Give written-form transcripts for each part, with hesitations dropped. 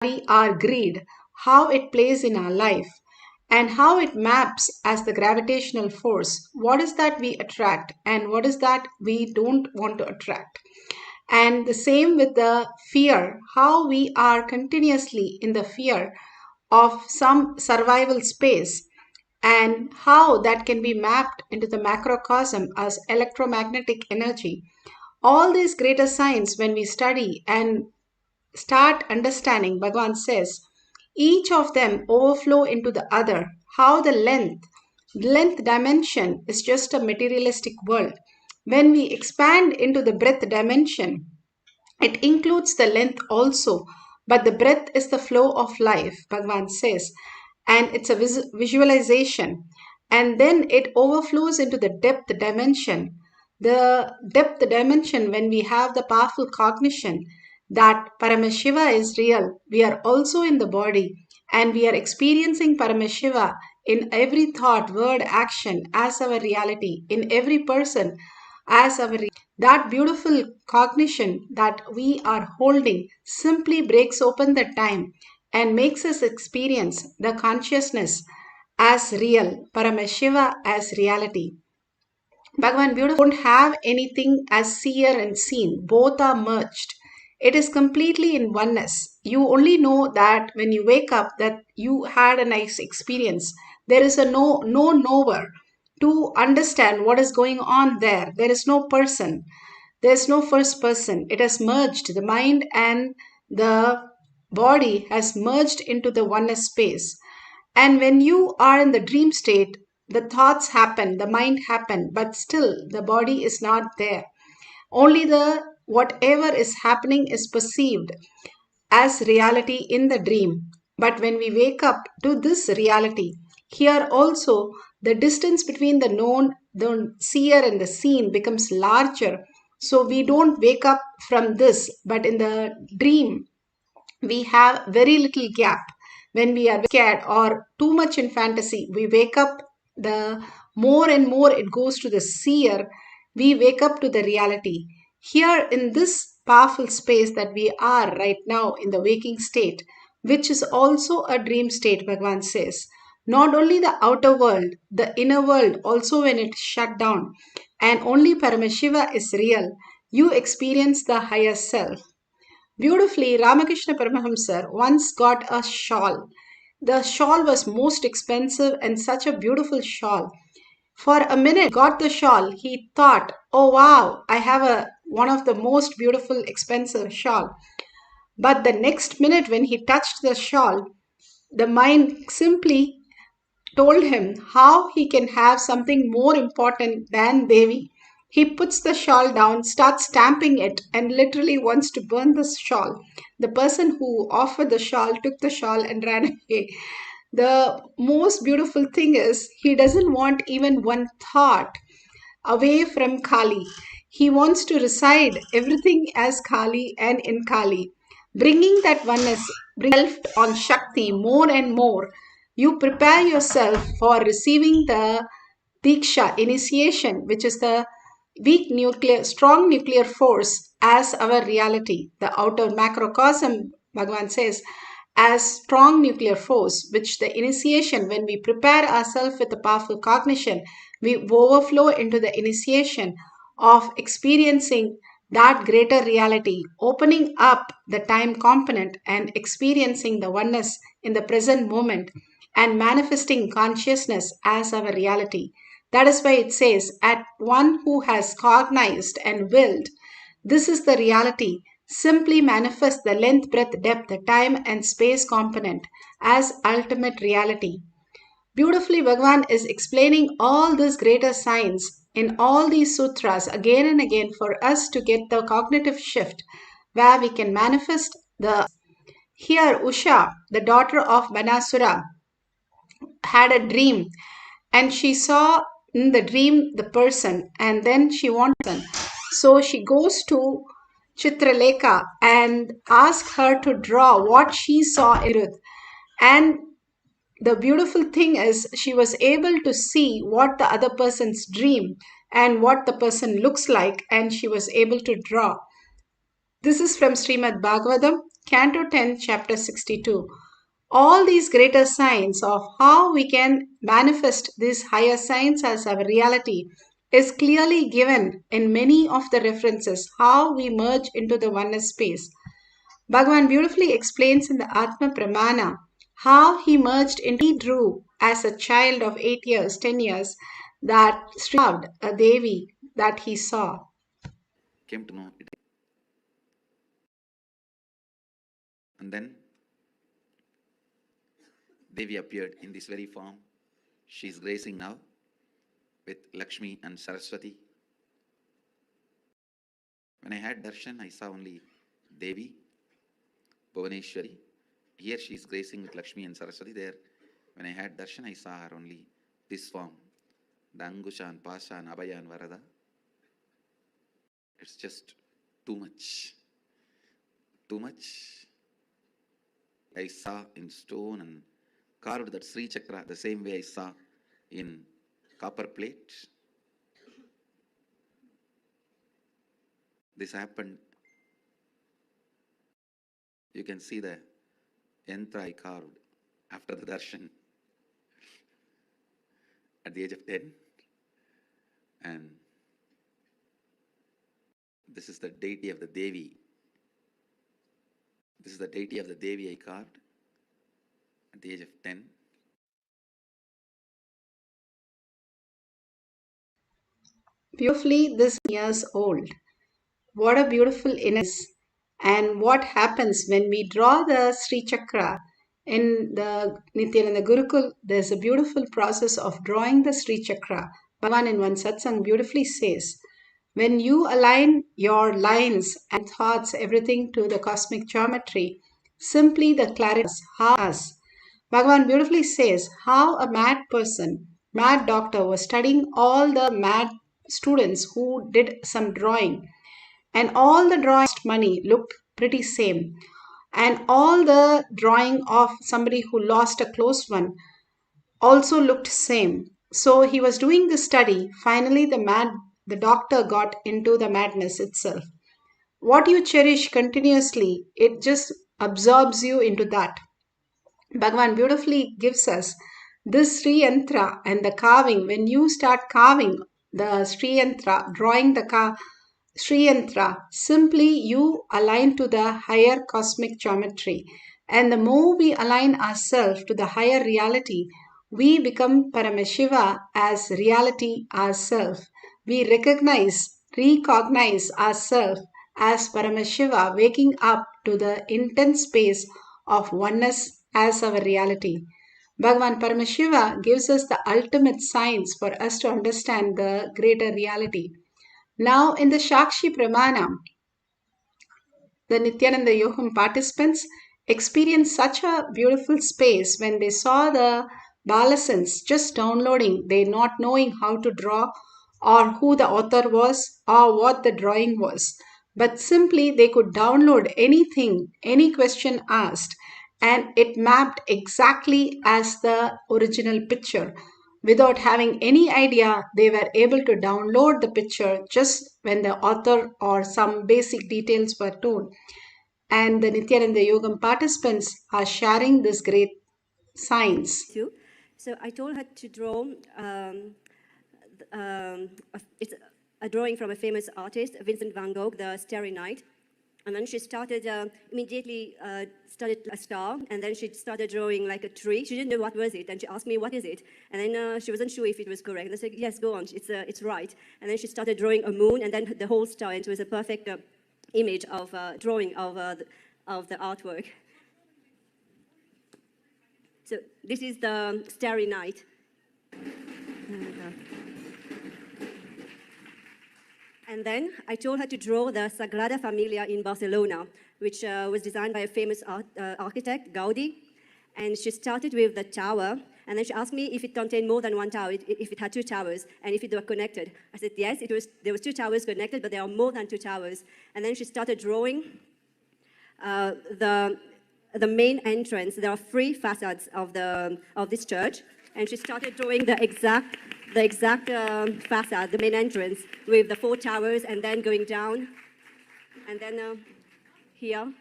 our greed, how it plays in our life, and how it maps as the gravitational force. What is that we attract, and what is that we don't want to attract? And the same with the fear, how we are continuously in the fear of some survival space, and how that can be mapped into the macrocosm as electromagnetic energy. All these greater signs, when we study and start understanding, Bhagavan says, each of them overflow into the other. How the length dimension is just a materialistic world. When we expand into the breadth dimension, it includes the length also, but the breadth is the flow of life, Bhagavan says, and it's a visualization. And then it overflows into the depth dimension. The depth dimension, when we have the powerful cognition that Paramashiva is real, we are also in the body, and we are experiencing Paramashiva in every thought, word, action as our reality, in every person as our that beautiful cognition that we are holding simply breaks open the time and makes us experience the consciousness as real, Paramashiva as reality. Bhagavan, beautiful, don't have anything as seer and seen. Both are merged. It is completely in oneness. You only know that when you wake up that you had a nice experience. There is a no knower to understand what is going on there. There is no person. There is no first person. It has merged. The mind and the body has merged into the oneness space. And when you are in the dream state, the thoughts happen, the mind happen, but still the body is not there. Only the whatever is happening is perceived as reality in the dream. But when we wake up to this reality, here also the distance between the known, the seer, and the seen becomes larger. So we don't wake up from this, but in the dream, we have very little gap. When we are scared or too much in fantasy, we wake up, the more and more it goes to the seer, we wake up to the reality. Here in this powerful space that we are right now in the waking state, which is also a dream state, Bhagavan says, not only the outer world, the inner world also, when it shut down and only Paramashiva is real, you experience the higher self. Beautifully, Ramakrishna Paramahamsar once got a shawl. The shawl was most expensive and such a beautiful shawl. For a minute, got the shawl, he thought, oh wow, I have one of the most beautiful, expensive shawl. But the next minute, when he touched the shawl, the mind simply told him how he can have something more important than Devi. He puts the shawl down, starts stamping it, and literally wants to burn the shawl. The person who offered the shawl took the shawl and ran away. The most beautiful thing is he doesn't want even one thought away from Kali. He wants to reside everything as Kali and in Kali. Bringing that oneness, bring yourself on Shakti more and more. You prepare yourself for receiving the Diksha initiation, which is the strong nuclear force as our reality. The outer macrocosm, Bhagavan says, as strong nuclear force, which the initiation, when we prepare ourselves with a powerful cognition, we overflow into the initiation of experiencing that greater reality, opening up the time component and experiencing the oneness in the present moment and manifesting consciousness as our reality. That is why it says, at one who has cognized and willed, this is the reality. Simply manifest the length, breadth, depth, time, and space component as ultimate reality. Beautifully, Bhagavan is explaining all these greater signs in all these sutras again and again for us to get the cognitive shift where we can manifest the. Here, Usha, the daughter of Banasura, had a dream and she saw in the dream the person, and then she wanted. So she goes to Chitralekha and asks her to draw what she saw in Ruth. And the beautiful thing is she was able to see what the other person's dream and what the person looks like, and she was able to draw. This is from Srimad Bhagavatam, Canto 10, Chapter 62. All these greater signs of how we can manifest these higher signs as our reality is clearly given in many of the references how we merge into the oneness space. Bhagavan beautifully explains in the Atma Pramana how he merged into he drew as a child of 8 years, 10 years, that Sri loved a Devi that he saw. Came to know it. And then Devi appeared in this very form. She is gracing now with Lakshmi and Saraswati. When I had darshan, I saw only Devi, Bhuvaneshwari. Here she is gracing with Lakshmi and Saraswati. There, when I had darshan, I saw her only this form, the Angusha and Pasha and Abhaya and Varada. It's just too much. Too much. I saw in stone and carved that Sri Chakra the same way I saw in copper plate. This happened. You can see the yantra I carved after the darshan at the age of 10. And this is the deity of the Devi. This is the deity of the Devi I carved at the age of 10. Beautifully, this years old. What a beautiful innocence. And what happens when we draw the Sri Chakra in the Nithyananda Gurukul, there's a beautiful process of drawing the Sri Chakra. Bhagavan in one satsang beautifully says, when you align your lines and thoughts, everything to the cosmic geometry, simply the clarity how us. Bhagavan beautifully says how a mad person, mad doctor was studying all the mad students who did some drawing, and all the drawings money looked pretty same, and all the drawing of somebody who lost a close one also looked same. So he was doing the study. Finally the doctor got into the madness itself. What you cherish continuously, it just absorbs you into that. Bhagavan beautifully gives us this Sri Yantra and the carving. When you start carving the Sri Yantra, drawing the Sri Yantra, simply you align to the higher cosmic geometry. And the more we align ourselves to the higher reality, we become Paramashiva as reality ourselves. We recognize ourselves as Paramashiva, waking up to the intense space of oneness as our reality. Bhagavan Paramashiva gives us the ultimate signs for us to understand the greater reality. Now, in the Shakshi Pramana, the Nithyananda Yoham participants experienced such a beautiful space when they saw the Balasans just downloading, they not knowing how to draw or who the author was or what the drawing was. But simply they could download anything, any question asked, and it mapped exactly as the original picture. Without having any idea, they were able to download the picture just when the author or some basic details were told. And the Nithyananda Yogam participants are sharing this great science. So I told her to draw, it's a drawing from a famous artist, Vincent van Gogh, the Starry Night. And then she started, immediately started a star, and then she started drawing like a tree. She didn't know what was it, and she asked me, what is it? And then she wasn't sure if it was correct. And I said, yes, go on, it's right. And then she started drawing a moon, and then the whole star, and it was a perfect image of drawing of the artwork. So this is the Starry Night. And then I told her to draw the Sagrada Familia in Barcelona, which was designed by a famous architect, Gaudi. And she started with the tower, and then she asked me if it contained more than one tower, if it had two towers, and if it were connected. I said, yes, there was two towers connected, but there are more than two towers. And then she started drawing the main entrance. There are three facades of this church, and she started drawing the exact facade, the main entrance, with the four towers, and then going down, and then here,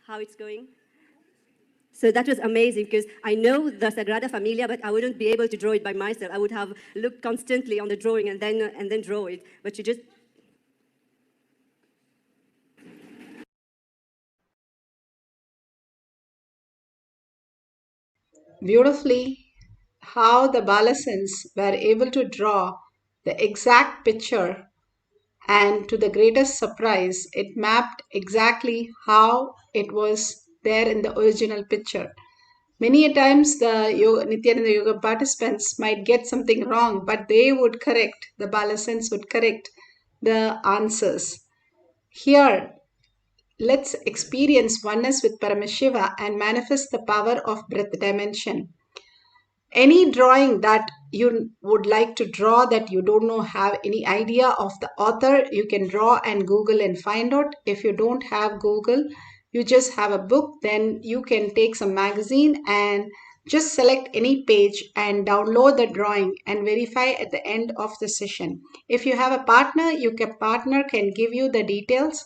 how it's going. So that was amazing because I know the Sagrada Familia, but I wouldn't be able to draw it by myself. I would have looked constantly on the drawing and then draw it. But she just Beautifully, how the Balasins were able to draw the exact picture, and to the greatest surprise, it mapped exactly how it was there in the original picture. Many a times the Nityananda Yoga participants might get something wrong, but they would correct, the Balasins would correct the answers. Here, let's experience oneness with Paramashiva and manifest the power of breath dimension. Any drawing that you would like to draw that you don't know, have any idea of the author, you can draw and Google and find out. If you don't have Google, you just have a book, then you can take some magazine and just select any page and download the drawing and verify at the end of the session. If you have a partner, partner can give you the details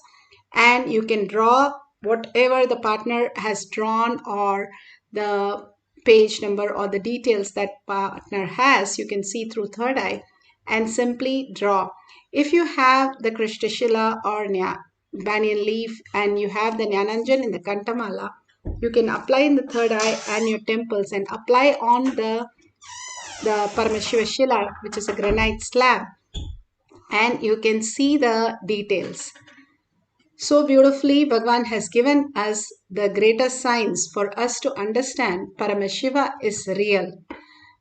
and you can draw whatever the partner has drawn, or the page number or the details that partner has, you can see through third eye and simply draw. If you have the Krishnashila or banyan leaf and you have the Nyananjan in the Kantamala, you can apply in the third eye and your temples and apply on the Paramashiva Shila, which is a granite slab, and you can see the details. So beautifully, Bhagavan has given us the greatest signs for us to understand Paramashiva is real.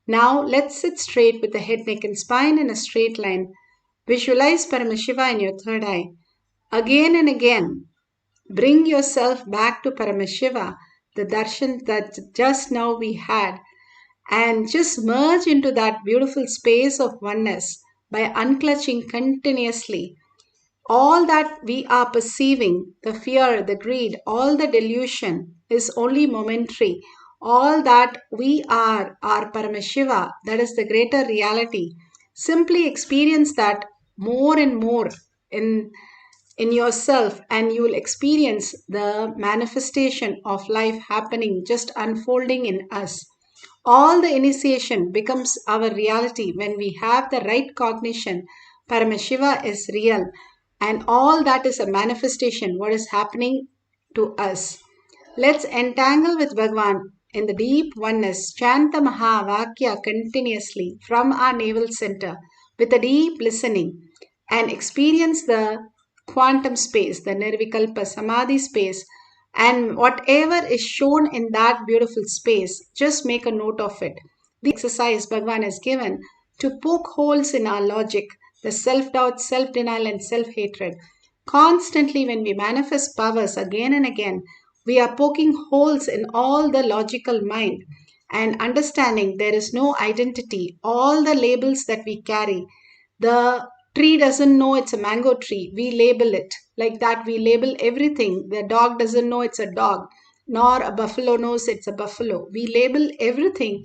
Now let's sit straight with the head, neck and spine in a straight line. Visualize Paramashiva in your third eye. Again and again, bring yourself back to Paramashiva, the darshan that just now we had, and just merge into that beautiful space of oneness by unclutching continuously. All that we are perceiving, the fear, the greed, all the delusion is only momentary. All that we are Paramashiva, that is the greater reality. Simply experience that more and more in, in yourself, and you will experience the manifestation of life happening, just unfolding in us. All the initiation becomes our reality when we have the right cognition. Paramashiva is real, and all that is a manifestation, what is happening to us. Let's entangle with Bhagavan in the deep oneness. Chant the Mahavakya continuously from our navel center with a deep listening and experience the quantum space, the Nirvikalpa Samadhi space, and whatever is shown in that beautiful space, just make a note of it. The exercise Bhagavan has given to poke holes in our logic, the self-doubt, self-denial and self-hatred. Constantly when we manifest powers again and again, we are poking holes in all the logical mind and understanding there is no identity. All the labels that we carry, the tree doesn't know it's a mango tree. We label it like that. We label everything. The dog doesn't know it's a dog, nor a buffalo knows it's a buffalo. We label everything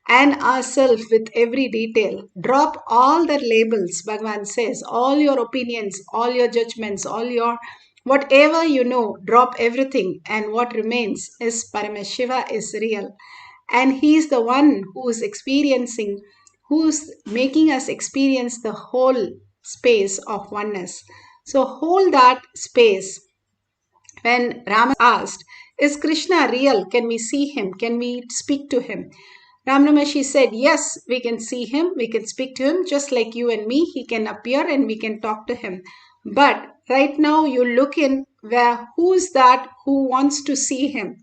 and ourselves with every detail. Drop all the labels, Bhagavan says, all your opinions, all your judgments, all your whatever you know, drop everything. And what remains is Paramashiva is real. And he is the one who is experiencing, who's making us experience the whole space of oneness. So hold that space. When Rama asked, is Krishna real? Can we see him? Can we speak to him? Ramnamashi said, yes, we can see him, we can speak to him, just like you and me. He can appear and we can talk to him. But right now you look in where who's that who wants to see him?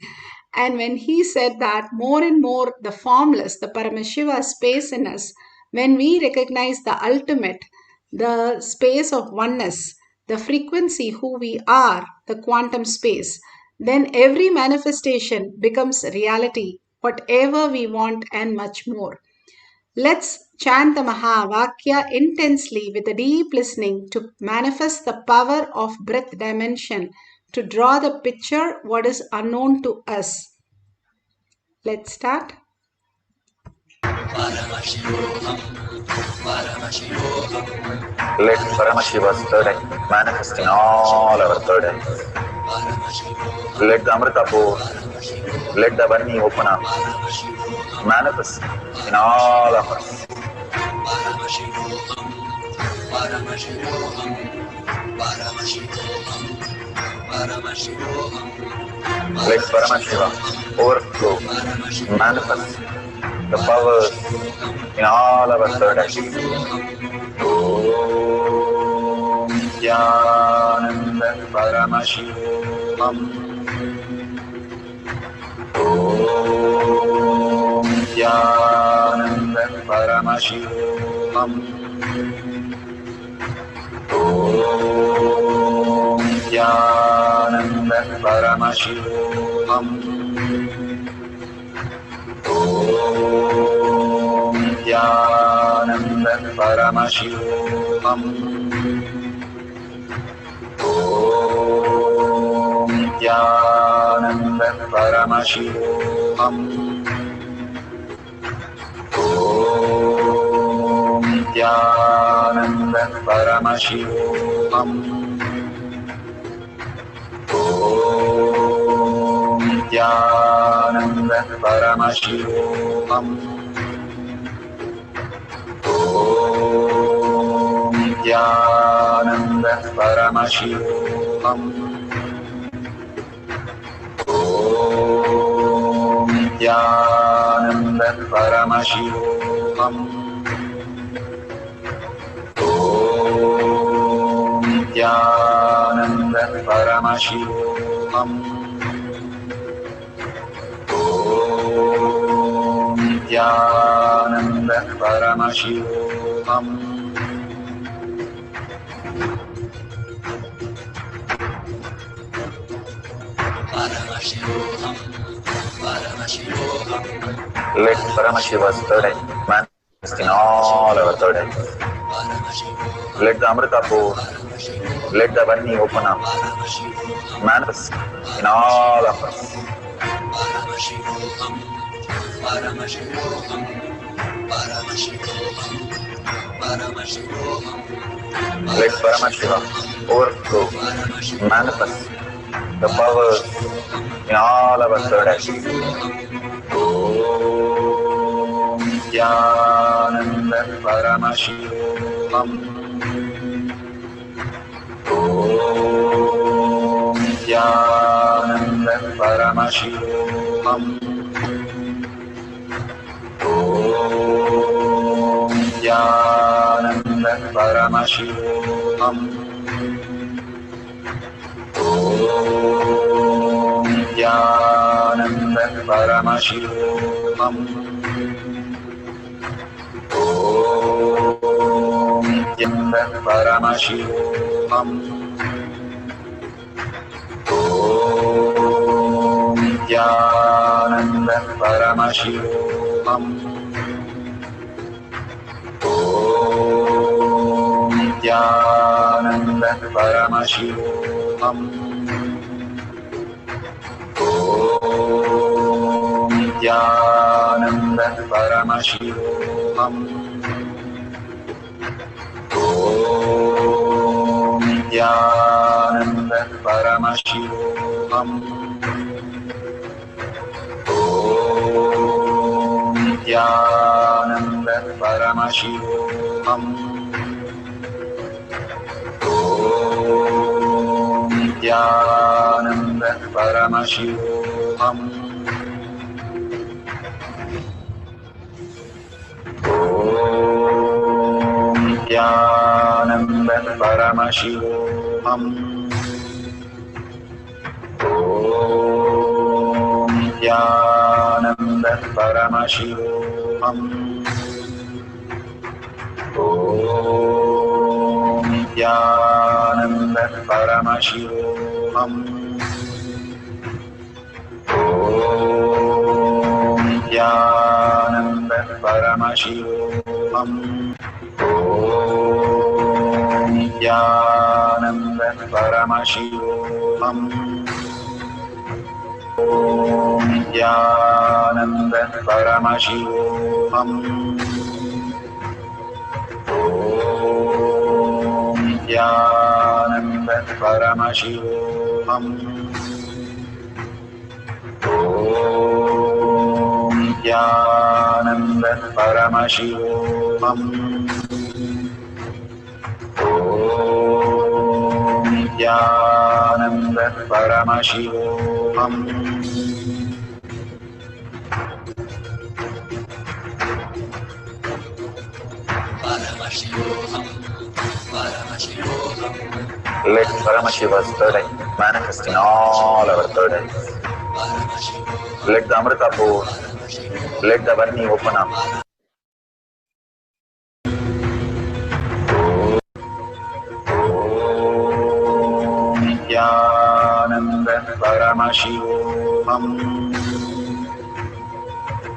And when he said that, more and more the formless, the Paramashiva space in us, when we recognize the ultimate, the space of oneness, the frequency who we are, the quantum space, then every manifestation becomes reality, whatever we want and much more. Let's chant the Mahavakya intensely with a deep listening to manifest the power of breath dimension, to draw the picture what is unknown to us. Let's start. Paramashivoham, Paramashivoham. Let Paramashiva's third eye manifest in all our third eyes. Let the Amrita pour, let the Vani open up, manifest in all of us. Paramashivoham, Paramashivoham, Paramashivoham, Paramashivoham. Let Paramashiva overflow, manifest the powers in all our third eye. Om Nithyananda Paramashivam. Om Nithyananda Paramashivam. Om Nithyananda Paramashivam. Om Nithyananda Paramashivam. Om Nithyananda Paramashivoham. Om Nithyananda Paramashivoham. Om Nithyananda Paramashivoham. Om Nithyananda Paramashivoham. Om Nithyananda Paramashivoham. Om Nithyananda Paramashivoham. Om Nithyananda Paramashivoham. Paramashivoham, Paramashivoham. Let Paramashiva's third eye manifest in all our third eyes. Let the Amrita pour, let the Vani open up, manifest in all of us. Paramashivoham, Paramashivoham, Paramashivoham, Paramashivoham. Let Paramashiva overflow, manifest the powers in all our third eyes. Om Nithyananda Paramashivam. Om Nithyananda Paramashivam. Om Nithyananda Paramashivam. Om Nithyananda Paramashivoham. Om Nithyananda Paramashivoham. Om Nithyananda Paramashivoham. Om Nithyananda Paramashivoham. Om Nithyananda Paramashivoham. Om Nithyananda Paramashivoham. Om Nithyananda Paramashivoham. Om Nithyananda Paramashivoham. Om Nithyananda Paramashivoham. Om Nithyananda Paramashivoham. Om Nithyananda Paramashivoham. Om Nithyananda Paramashivoham. Om Nithyananda Paramashivoham. Om Nithyananda Paramashivoham. Om Nithyananda Paramashivoham. Om Nithyananda Paramashivoham. Om Nithyananda Paramashivoham. Let Paramashiva's third eye manifest in all our third eyes. Let the Amrita pour, let the Varni open up. Om Nithyananda Paramashivoham.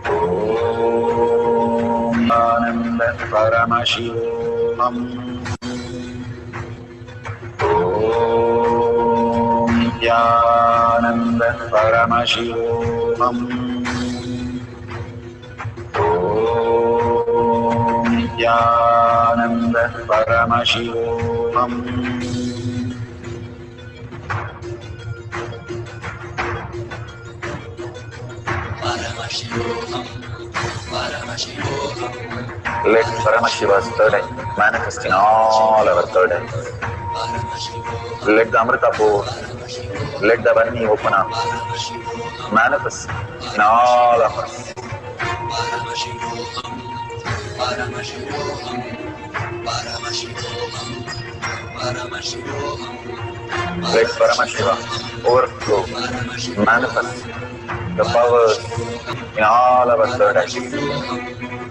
Om Nithyananda Paramashivoham. Om Nithyananda Paramashivoham. Om Nithyananda Paramashivoham. Let Paramashiva's third eye manifest in all our third eyes. Let the Amrita pour, let the Varni open up, manifest in all of us. Let Paramashiva overflow, manifest the powers in all our third eyes.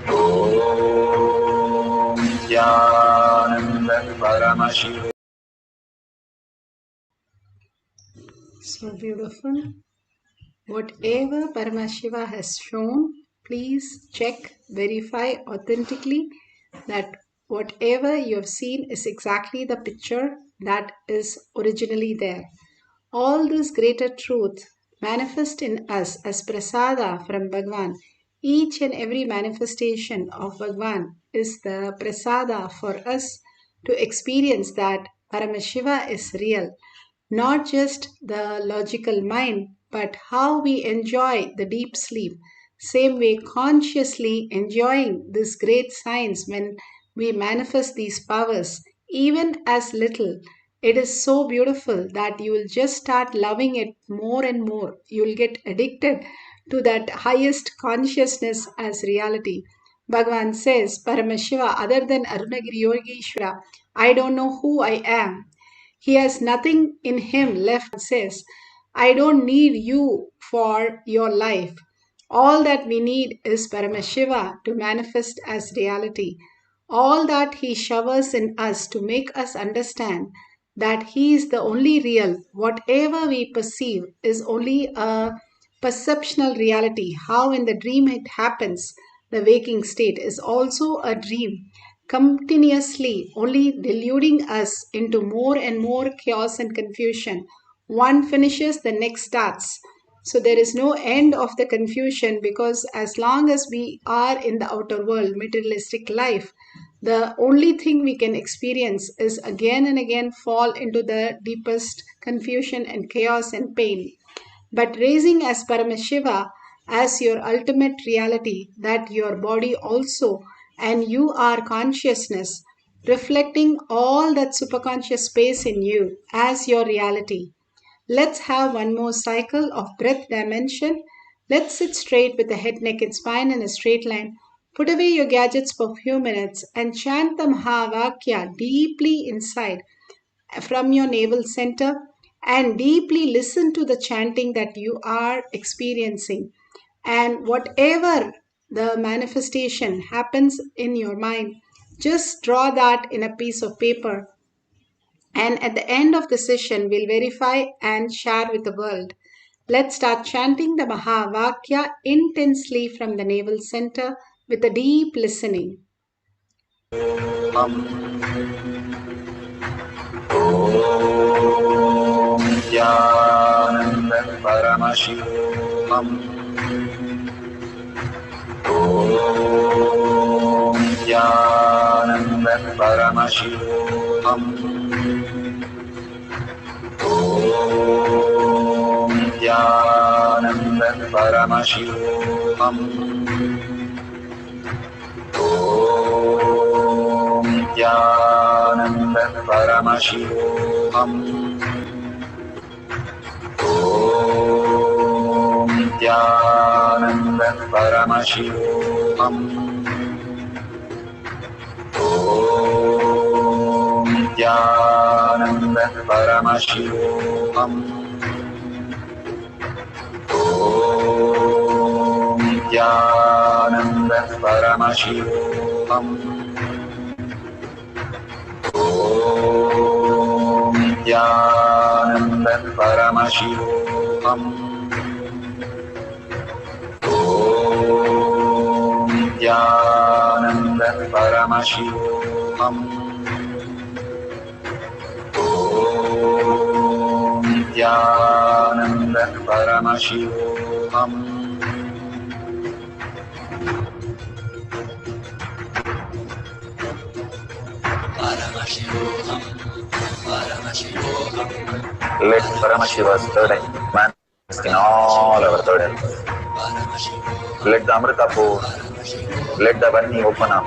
Om Nithyananda Paramashivoham. So beautiful. Whatever Paramashiva has shown, please check, verify authentically that whatever you have seen is exactly the picture that is originally there. All this greater truth manifest in us as prasada from Bhagwan. Each and every manifestation of Bhagwan is the prasada for us to experience that Paramashiva is real. Not just the logical mind, but how we enjoy the deep sleep. Same way, consciously enjoying this great science when we manifest these powers, even as little. It is so beautiful that you will just start loving it more and more. You will get addicted to that highest consciousness as reality. Bhagavan says, Paramashiva, other than Arunagiri Yogeshwara, I don't know who I am. He has nothing in him left, says, I don't need you for your life. All that we need is Paramashiva to manifest as reality. All that he showers in us to make us understand that he is the only real. Whatever we perceive is only a perceptional reality. How in the dream it happens, the waking state is also a dream, continuously only deluding us into more and more chaos and confusion. One finishes, the next starts. So there is no end of the confusion, because as long as we are in the outer world, materialistic life, the only thing we can experience is again and again fall into the deepest confusion and chaos and pain. But raising as Paramashiva as your ultimate reality, that your body also and you are consciousness, reflecting all that superconscious space in you as your reality. Let's have one more cycle of breath dimension. Let's sit straight with the head, neck, and spine in a straight line. Put away your gadgets for a few minutes and chant the Mahavakya deeply inside from your navel center, and deeply listen to the chanting that you are experiencing. And whatever the manifestation happens in your mind, just draw that in a piece of paper, and at the end of the session we'll verify and share with the world. Let's start chanting the Mahavakya intensely from the navel center with a deep listening. Om Nithyananda Paramashivoham. Om Nithyananda Paramashivoham. Paramashivoham. Om Nithyananda Paramashivoham. Om Nithyananda Paramashivoham. Om Nithyananda Paramashivoham. Om Nithyananda Paramashivoham. Om Nithyananda Paramashivoham. Om Nithyananda Paramashivoham. Om Nithyananda Paramashivoham. Let Paramashiva's third eye manifest in all our third eyes. Let the Amrita pour, let the Varni open up,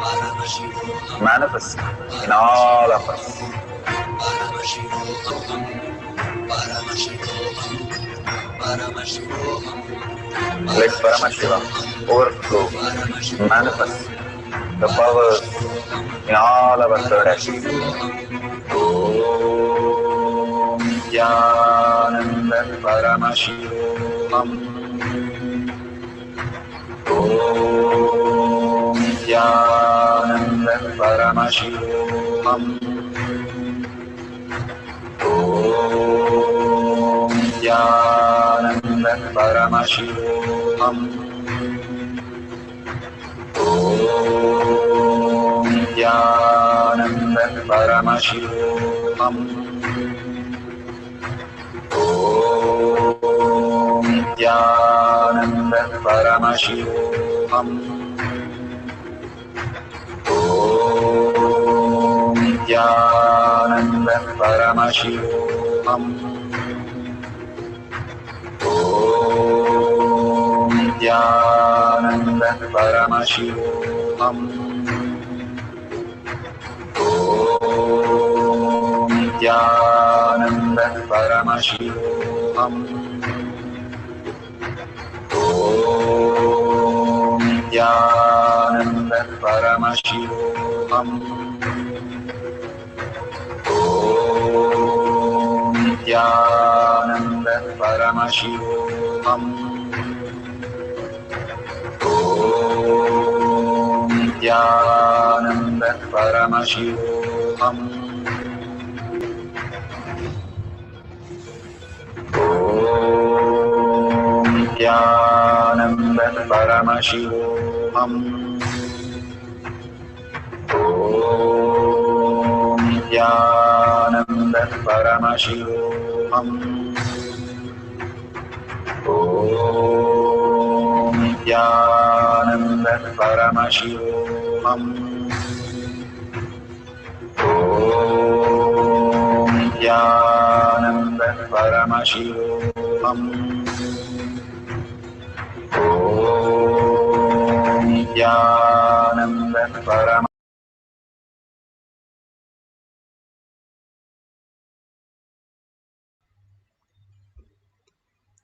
manifest in all of us. Let Paramashiva overflow, manifest the powers in all our third eyes. Om Nithyananda Paramashivoham. Om Nithyananda Paramashivoham. Om Nithyananda Paramashivoham. Om Nithyananda Paramashivoham. Om Nithyananda Paramashivoham. Om Nithyananda Paramashivoham. Om Nithyananda Paramashivoham. Om Nithyananda Paramashivoham. Om Nithyananda Paramashivoham. Om Nithyananda Paramashivoham. Om Nithyananda Paramashivoham. Om Nithyananda Paramashivoham. Om Nithyananda Paramashivoham. Om Nithyananda Paramashivoham. Om Nithyananda Paramashivoham. Om Nithyananda Paramashivoham.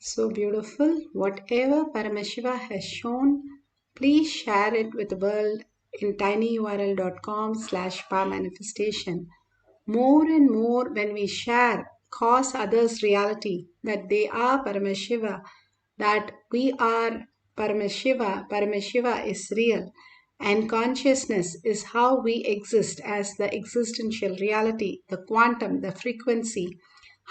So beautiful. Whatever Paramashiva has shown, please share it with the world in tinyurl.com/powermanifestation. More and more when we share, cause others reality that they are Paramashiva, that we are Paramashiva, Paramashiva is real, and consciousness is how we exist as the existential reality, the quantum, the frequency,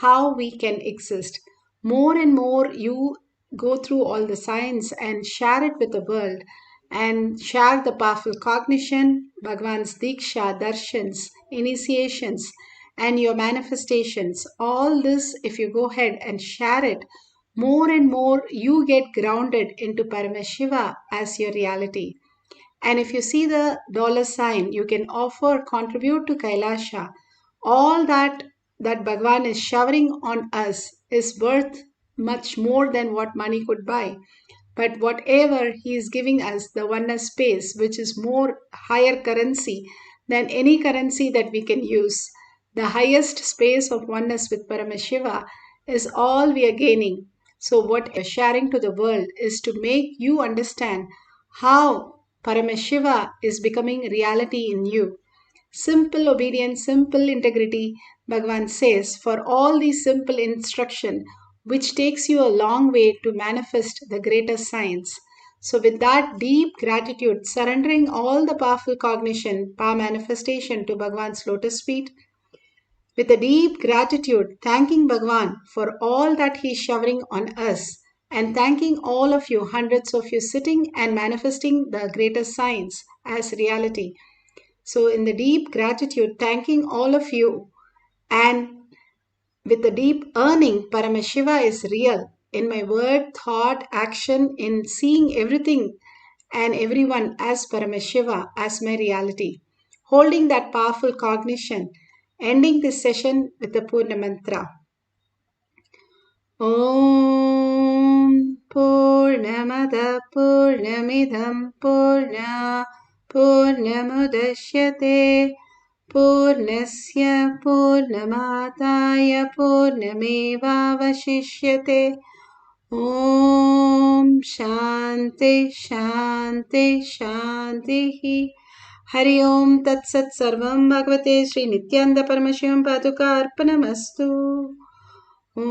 how we can exist. More and more you go through all the science and share it with the world and share the powerful cognition, Bhagwan's Diksha, Darshans, initiations, and your manifestations. All this, if you go ahead and share it, more and more you get grounded into Paramashiva as your reality. And if you see the dollar sign, you can offer, contribute to Kailasha. All that Bhagwan is showering on us is worth much more than what money could buy. but whatever He is giving us, the oneness space, which is more higher currency than any currency that we can use. The highest space of oneness with Paramashiva is all we are gaining. So, what we are sharing to the world is to make you understand how Paramashiva is becoming reality in you. Simple obedience, simple integrity, Bhagavan says, for all these simple instruction, which takes you a long way to manifest the greater science. So, with that deep gratitude, surrendering all the powerful cognition, power manifestation to Bhagavan's lotus feet, with a deep gratitude, thanking Bhagavan for all that He is showering on us, and thanking all of you, hundreds of you, sitting and manifesting the greater science as reality. So, in the deep gratitude, thanking all of you, and with the deep earning, Paramashiva is real in my word, thought, action, in seeing everything and everyone as Paramashiva, as my reality. Holding that powerful cognition, ending this session with the Purna Mantra. Om Purnamada Purnamidam Purna Purnamudashyate Purnasya Purnamataya Purnamevavashishyate. Om Shanti Shanti Shanti. Hari Om Tat Sat Sarvam Bhagavate Sri Nithyananda Paramashivam Paduka Arpanamastu. Om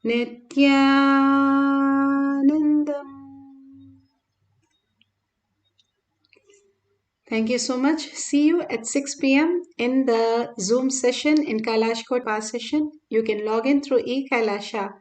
Nithyanandam. Thank you so much. See you at 6 p.m. in the Zoom session in Kailash Code Pass session. You can log in through eKailasha